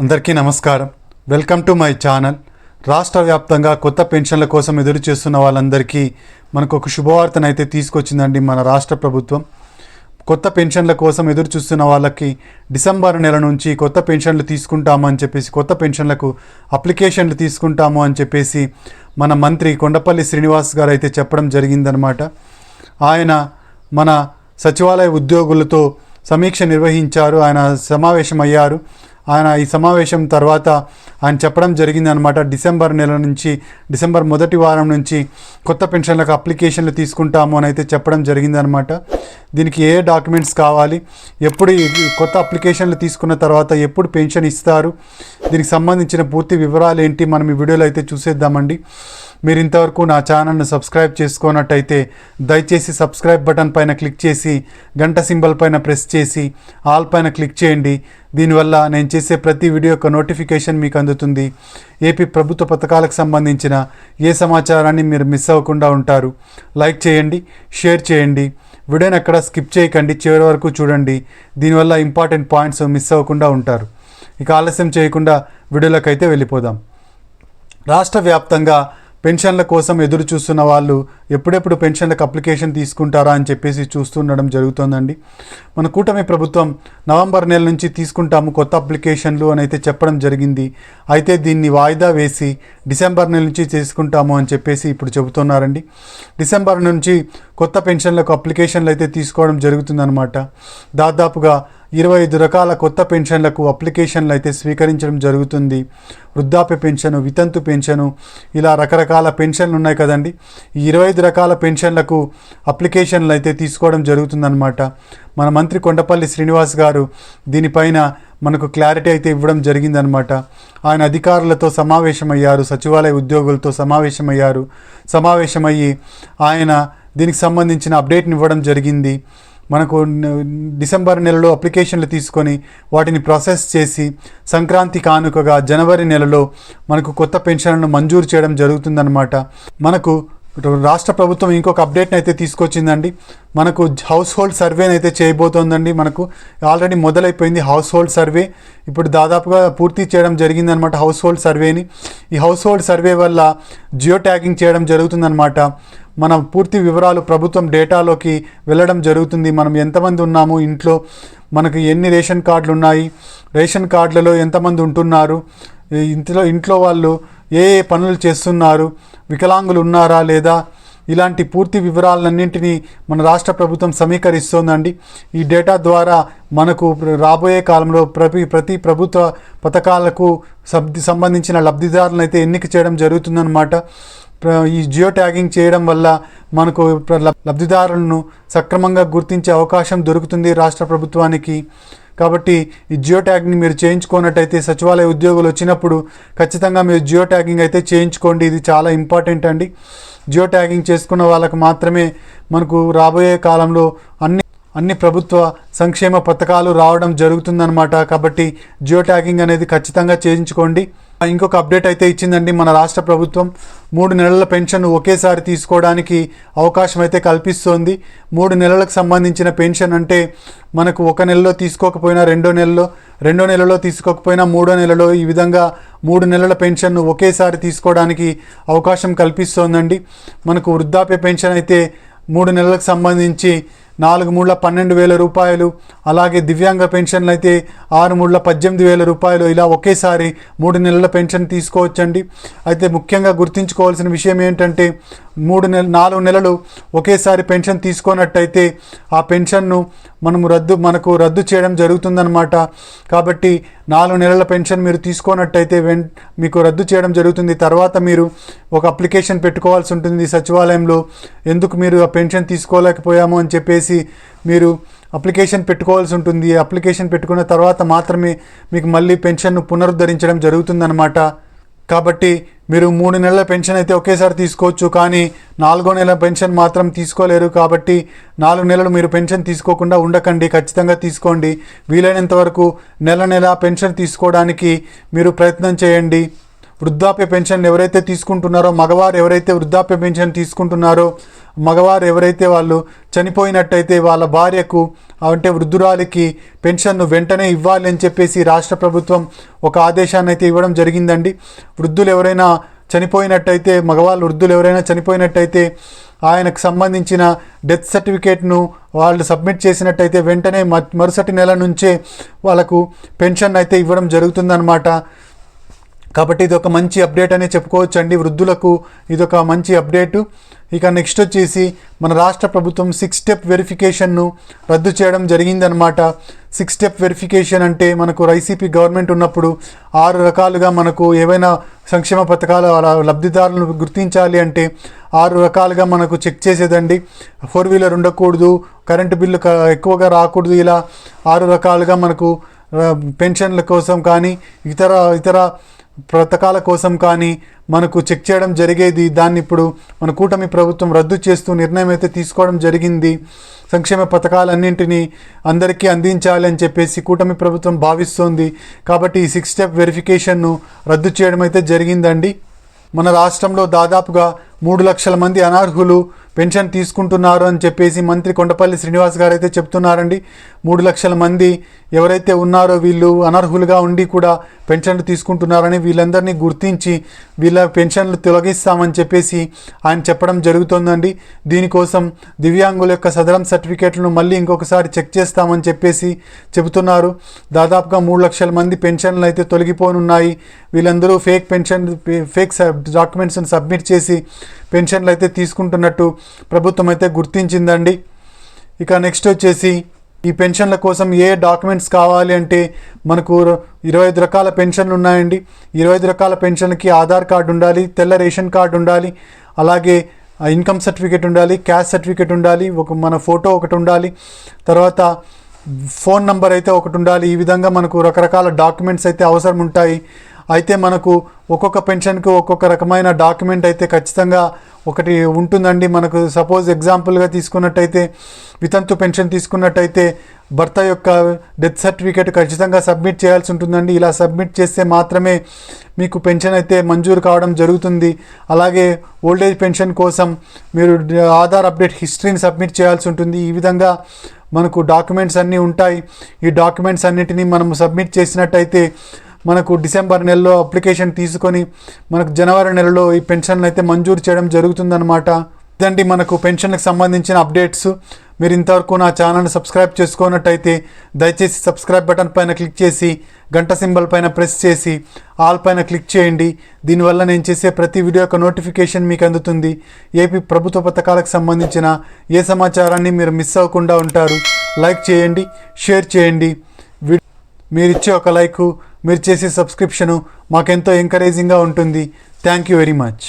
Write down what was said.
అందరికీ నమస్కారం. Welcome to my channel. రాష్ట్ర వ్యాప్తంగా కొత్త పెన్షన్ల కోసం ఎదురు చేస్తున్న వాళ్ళందరికీ మనకు ఒక శుభవార్తనైతే తీసుకొచ్చిందండి మన రాష్ట్ర ప్రభుత్వం. కొత్త పెన్షన్ల కోసం ఎదురు చూస్తున్న వాళ్ళకి డిసెంబర్ నెల నుంచి కొత్త పెన్షన్లు తీసుకుంటాము అని చెప్పేసి, కొత్త పెన్షన్లకు అప్లికేషన్లు తీసుకుంటాము అని చెప్పేసి మన మంత్రి కొండపల్లి శ్రీనివాస్ గారు అయితే చెప్పడం జరిగిందనమాట. ఆయన మన సచివాలయ ఉద్యోగులతో సమీక్ష నిర్వహించారు. ఆయన సమావేశం అయ్యారు. ఆయన ఈ సమావేశం తర్వాత ఆయన చెప్పడం జరిగిందనమాట. డిసెంబర్ నెల నుంచి, డిసెంబర్ మొదటి వారం నుంచి కొత్త పెన్షన్లకు అప్లికేషన్లు తీసుకుంటాము అని అయితే చెప్పడం జరిగిందనమాట. దీనికి ఏ డాక్యుమెంట్స్ కావాలి, ఎప్పుడు కొత్త అప్లికేషన్లు తీసుకున్న తర్వాత ఎప్పుడు పెన్షన్ ఇస్తారు, దీనికి సంబంధించిన పూర్తి వివరాలు ఏంటి మనం ఈ వీడియోలో అయితే చూసేద్దామండి. మీరు ఇంతవరకు నా ఛానల్ను సబ్స్క్రైబ్ చేసుకున్నట్టయితే దయచేసి సబ్స్క్రైబ్ బటన్ పైన క్లిక్ చేసి గంట సింబల్ పైన ప్రెస్ చేసి ఆల్ పైన క్లిక్ చేయండి. దీనివల్ల నేను చేసే ప్రతి వీడియో యొక్క నోటిఫికేషన్ మీకు అందుతుంది. ఏపీ ప్రభుత్వ పథకాలకు సంబంధించిన ఏ సమాచారాన్ని మీరు మిస్ అవ్వకుండా ఉంటారు. లైక్ చేయండి, షేర్ చేయండి, వీడియోని ఎక్కడ స్కిప్ చేయకండి, చివరి వరకు చూడండి. దీనివల్ల ఇంపార్టెంట్ పాయింట్స్ మిస్ అవ్వకుండా ఉంటారు. ఇక ఆలస్యం చేయకుండా వీడియోలోకి అయితే వెళ్ళిపోదాం. రాష్ట్ర వ్యాప్తంగా పెన్షన్ల కోసం ఎదురు చూస్తున్న వాళ్ళు ఎప్పుడెప్పుడు పెన్షన్లకు అప్లికేషన్ తీసుకుంటారా అని చెప్పేసి చూస్తుండడం జరుగుతుందండి. మన కూటమి ప్రభుత్వం నవంబర్ నెల నుంచి తీసుకుంటాము కొత్త అప్లికేషన్లు అని అయితే చెప్పడం జరిగింది. అయితే దీన్ని వాయిదా వేసి డిసెంబర్ నెల నుంచి తీసుకుంటాము అని చెప్పేసి ఇప్పుడు చెబుతున్నారండి. డిసెంబర్ నుంచి కొత్త పెన్షన్లకు అప్లికేషన్లు అయితే తీసుకోవడం జరుగుతుందన్నమాట. దాదాపుగా 25 రకాల కొత్త పెన్షన్లకు అప్లికేషన్లు అయితే స్వీకరించడం జరుగుతుంది. వృద్ధాప్య పెన్షను, వితంతు పెన్షను, ఇలా రకరకాల పెన్షన్లు ఉన్నాయి కదండి. ఈ 25 రకాల పెన్షన్లకు అప్లికేషన్లు అయితే తీసుకోవడం జరుగుతుందన్నమాట. మన మంత్రి కొండపల్లి శ్రీనివాస్ గారు దీనిపైన మనకు క్లారిటీ అయితే ఇవ్వడం జరిగిందనమాట. ఆయన అధికారులతో సమావేశమయ్యారు, సచివాలయ ఉద్యోగులతో సమావేశమయ్యి ఆయన దీనికి సంబంధించిన అప్డేట్ని ఇవ్వడం జరిగింది. మనకు డిసెంబర్ నెలలో అప్లికేషన్లు తీసుకొని వాటిని ప్రాసెస్ చేసి సంక్రాంతి కానుకగా జనవరి నెలలో మనకు కొత్త పెన్షన్లను మంజూరు చేయడం జరుగుతుందన్నమాట. మనకు రాష్ట్ర ప్రభుత్వం ఇంకొక అప్డేట్ని అయితే తీసుకొచ్చిందండి. మనకు హౌస్ హోల్డ్ సర్వేని అయితే చేయబోతోందండి. మనకు ఆల్రెడీ మొదలైపోయింది హౌస్ హోల్డ్ సర్వే. ఇప్పుడు దాదాపుగా పూర్తి చేయడం జరిగిందనమాట హౌస్ హోల్డ్ సర్వేని. ఈ హౌస్ హోల్డ్ సర్వే వల్ల జియో ట్యాగింగ్ చేయడం జరుగుతుందనమాట. మన పూర్తి వివరాలు ప్రభుత్వం డేటాలోకి వెళ్ళడం జరుగుతుంది. మనం ఎంతమంది ఉన్నాము ఇంట్లో, మనకు ఎన్ని రేషన్ కార్డులు ఉన్నాయి, రేషన్ కార్డులలో ఎంతమంది ఉంటున్నారు, ఇంట్లో వాళ్ళు ఏ పనులు చేస్తున్నారు, వికలాంగులు ఉన్నారా లేదా, ఇలాంటి పూర్తి వివరాలన్నింటినీ మన రాష్ట్ర ప్రభుత్వం సమీకరిస్తోందండి. ఈ డేటా ద్వారా మనకు రాబోయే కాలంలో ప్రతి ప్రభుత్వ పథకాలకు సంబంధించిన లబ్ధిదారులను అయితే ఎన్నిక చేయడం జరుగుతుందన్నమాట. ఈ జియో ట్యాగింగ్ చేయడం వల్ల మనకు లబ్ధిదారులను సక్రమంగా గుర్తించే అవకాశం దొరుకుతుంది రాష్ట్ర ప్రభుత్వానికి. కాబట్టి ఈ జియో ట్యాగింగ్ మీరు చేయించుకున్నట్టయితే సచివాలయ ఉద్యోగులు వచ్చినప్పుడు ఖచ్చితంగా మీరు జియో ట్యాగింగ్ అయితే చేయించుకోండి. ఇది చాలా ఇంపార్టెంట్ అండి. జియో ట్యాగింగ్ చేసుకున్న వాళ్ళకు మాత్రమే మనకు రాబోయే కాలంలో అన్ని ప్రభుత్వ సంక్షేమ పథకాలు రావడం జరుగుతుందన్నమాట. కాబట్టి జియో ట్యాగింగ్ అనేది ఖచ్చితంగా చేయించుకోండి. ఇంకొక అప్డేట్ అయితే ఇచ్చిందండి మన రాష్ట్ర ప్రభుత్వం. 3 నెలల పెన్షన్ ఒకేసారి తీసుకోవడానికి అవకాశం అయితే కల్పిస్తోంది. 3 నెలలకు సంబంధించిన పెన్షన్ అంటే మనకు ఒక నెలలో తీసుకోకపోయినా రెండో నెలలో తీసుకోకపోయినా 3వ నెలలో, ఈ విధంగా 3 నెలల పెన్షన్ను ఒకేసారి తీసుకోవడానికి అవకాశం కల్పిస్తోందండి. మనకు వృద్ధాప్య పెన్షన్ అయితే 3 నెలలకు సంబంధించి 4/3/12,000 రూపాయలు, అలాగే దివ్యాంగ పెన్షన్లు అయితే 6/18,000 రూపాయలు, ఇలా ఒకేసారి 3 నెలల పెన్షన్ తీసుకోవచ్చండి. అయితే ముఖ్యంగా గుర్తుంచుకోవాల్సిన విషయం ఏంటంటే 4 నెలలు ఒకేసారి పెన్షన్ తీసుకున్నట్టయితే ఆ పెన్షన్ను మనకు రద్దు చేయడం జరుగుతుందన్నమాట. కాబట్టి 4 నెలల పెన్షన్ మీరు తీసుకున్నట్టయితే మీకు రద్దు చేయడం జరుగుతుంది. తర్వాత మీరు ఒక అప్లికేషన్ పెట్టుకోవాల్సి ఉంటుంది సచివాలయంలో. ఎందుకు మీరు ఆ పెన్షన్ తీసుకోలేకపోయాము అని చెప్పేసి మీరు అప్లికేషన్ పెట్టుకోవాల్సి ఉంటుంది. అప్లికేషన్ పెట్టుకున్న తర్వాత మాత్రమే మీకు మళ్ళీ పెన్షన్ను పునరుద్ధరించడం జరుగుతుందన్నమాట. కాబట్టి మీరు 3 నెలల పెన్షన్ అయితే ఒకేసారి తీసుకోవచ్చు, కానీ 4వ నెల పెన్షన్ మాత్రం తీసుకోలేరు. కాబట్టి 4 నెలలు మీరు పెన్షన్ తీసుకోకుండా ఉండకండి, ఖచ్చితంగా తీసుకోండి. వీలైనంత వరకు నెల పెన్షన్ తీసుకోవడానికి మీరు ప్రయత్నం చేయండి. వృద్ధాప్య పెన్షన్ ఎవరైతే తీసుకుంటున్నారో, మగవారు ఎవరైతే వృద్ధాప్య పెన్షన్ తీసుకుంటున్నారో మగవారు ఎవరైతే వాళ్ళు చనిపోయినట్టయితే వాళ్ళ భార్యకు అంటే వృద్ధురాలికి పెన్షన్ను వెంటనే ఇవ్వాలి అని చెప్పేసి రాష్ట్ర ప్రభుత్వం ఒక ఆదేశాన్ని అయితే ఇవ్వడం జరిగిందండి. వృద్ధులు ఎవరైనా చనిపోయినట్టయితే, మగవాళ్ళు వృద్ధులు ఎవరైనా చనిపోయినట్టయితే ఆయనకు సంబంధించిన డెత్ సర్టిఫికేట్ను వాళ్ళు సబ్మిట్ చేసినట్టయితే వెంటనే మరుసటి నెల నుంచే వాళ్ళకు పెన్షన్ అయితే ఇవ్వడం జరుగుతుందన్నమాట. కాబట్టి ఇది ఒక మంచి అప్డేట్ అనే చెప్పుకోవచ్చు అండి. వృద్ధులకు ఇది ఒక మంచి అప్డేటు. ఇక నెక్స్ట్ వచ్చేసి మన రాష్ట్ర ప్రభుత్వం 6 స్టెప్ వెరిఫికేషన్ను రద్దు చేయడం జరిగిందనమాట. 6 స్టెప్ వెరిఫికేషన్ అంటే మనకు వైసీపీ గవర్నమెంట్ ఉన్నప్పుడు 6 రకాలుగా మనకు ఏవైనా సంక్షేమ పథకాల లబ్ధిదారులను గుర్తించాలి అంటే 6 రకాలుగా మనకు చెక్ చేసేదండి. 4 వీలర్ ఉండకూడదు, కరెంటు బిల్లు ఎక్కువగా రాకూడదు, ఇలా 6 రకాలుగా మనకు పెన్షన్ల కోసం కానీ ఇతర పథకాల కోసం కానీ మనకు చెక్ చేయడం జరిగేది. దాన్ని ఇప్పుడు మన కూటమి ప్రభుత్వం రద్దు చేస్తూ నిర్ణయం అయితే తీసుకోవడం జరిగింది. సంక్షేమ పథకాలన్నింటినీ అందరికీ అందించాలి అని చెప్పేసి కూటమి ప్రభుత్వం భావిస్తోంది. కాబట్టి ఈ 6 స్టెప్ వెరిఫికేషన్ను రద్దు చేయడం అయితే జరిగిందండి. మన రాష్ట్రంలో దాదాపుగా 3 లక్షల మంది అనర్హులు పెన్షన్ తీసుకుంటున్నారు అని చెప్పేసి మంత్రి కొండపల్లి శ్రీనివాస్ గారు అయితే చెప్తున్నారండి. 3 లక్షల మంది ఎవరైతే ఉన్నారో వీళ్ళు అనర్హులుగా ఉండి కూడా పెన్షన్లు తీసుకుంటున్నారని, వీళ్ళందరినీ గుర్తించి వీళ్ళ పెన్షన్లు తొలగిస్తామని చెప్పేసి ఆయన చెప్పడం జరుగుతుందండి. దీనికోసం దివ్యాంగుల యొక్క సదరం సర్టిఫికేట్లను మళ్ళీ ఇంకొకసారి చెక్ చేస్తామని చెప్పేసి చెబుతున్నారు. దాదాపుగా 3 లక్షల మంది పెన్షన్లు అయితే తొలగిపోనున్నాయి. వీళ్ళందరూ ఫేక్ డాక్యుమెంట్స్ని సబ్మిట్ చేసి పెన్షన్లు అయితే తీసుకుంటున్నట్టు ప్రభుత్వం అయితే గుర్తించిందండి. ఇక నెక్స్ట్ వచ్చేసి ఈ పెన్షన్ల కోసం ఏ డాక్యుమెంట్స్ కావాలి అంటే మనకు 25 రకాల పెన్షన్లు ఉన్నాయండి. 25 రకాల పెన్షన్లకి ఆధార్ కార్డు ఉండాలి, తెల్ల రేషన్ కార్డు ఉండాలి, అలాగే ఇన్కమ్ సర్టిఫికేట్ ఉండాలి, క్యాస్ట్ సర్టిఫికేట్ ఉండాలి, మన ఫోటో ఒకటి ఉండాలి, తర్వాత ఫోన్ నంబర్ అయితే ఒకటి ఉండాలి. ఈ విధంగా మనకు రకరకాల డాక్యుమెంట్స్ అయితే అవసరం ఉంటాయి. అయితే మనకు ఒక్కొక్క పెన్షన్కి ఒక్కొక్క రకమైన డాక్యుమెంట్ అయితే ఖచ్చితంగా ఒకటి ఉంటుందండి. మనకు సపోజ్ ఎగ్జాంపుల్గా తీసుకున్నట్టయితే వితంతు పెన్షన్ తీసుకున్నట్టయితే భర్త యొక్క డెత్ సర్టిఫికేట్ ఖచ్చితంగా సబ్మిట్ చేయాల్సి ఉంటుందండి. ఇలా సబ్మిట్ చేస్తే మాత్రమే మీకు పెన్షన్ అయితే మంజూరు కావడం జరుగుతుంది. అలాగే ఓల్డేజ్ పెన్షన్ కోసం మీరు ఆధార్ అప్డేట్ హిస్టరీని సబ్మిట్ చేయాల్సి ఉంటుంది. ఈ విధంగా మనకు డాక్యుమెంట్స్ అన్నీ ఉంటాయి. ఈ డాక్యుమెంట్స్ అన్నిటినీ మనము సబ్మిట్ చేసినట్టయితే మనకు డిసెంబర్ నెలలో అప్లికేషన్ తీసుకొని మనకు జనవరి నెలలో ఈ పెన్షన్లు అయితే మంజూరు చేయడం జరుగుతుందన్నమాట. ఇదండి మనకు పెన్షన్లకు సంబంధించిన అప్డేట్స్. మీరు ఇంతవరకు నా ఛానల్ని సబ్స్క్రైబ్ చేసుకున్నట్టయితే దయచేసి సబ్స్క్రైబ్ బటన్ పైన క్లిక్ చేసి గంట సింబల్ పైన ప్రెస్ చేసి ఆల్ పైన క్లిక్ చేయండి. దీనివల్ల నేను చేసే ప్రతి వీడియో యొక్క నోటిఫికేషన్ మీకు అందుతుంది. ఏపీ ప్రభుత్వ పథకాలకు సంబంధించిన ఏ సమాచారాన్ని మీరు మిస్ అవ్వకుండా ఉంటారు. లైక్ చేయండి, షేర్ చేయండి. మీరు ఇచ్చే ఒక లైకు, మీరు చేసే సబ్స్క్రిప్షను మాకెంతో ఎంకరేజింగ్గా ఉంటుంది. Thank you very much.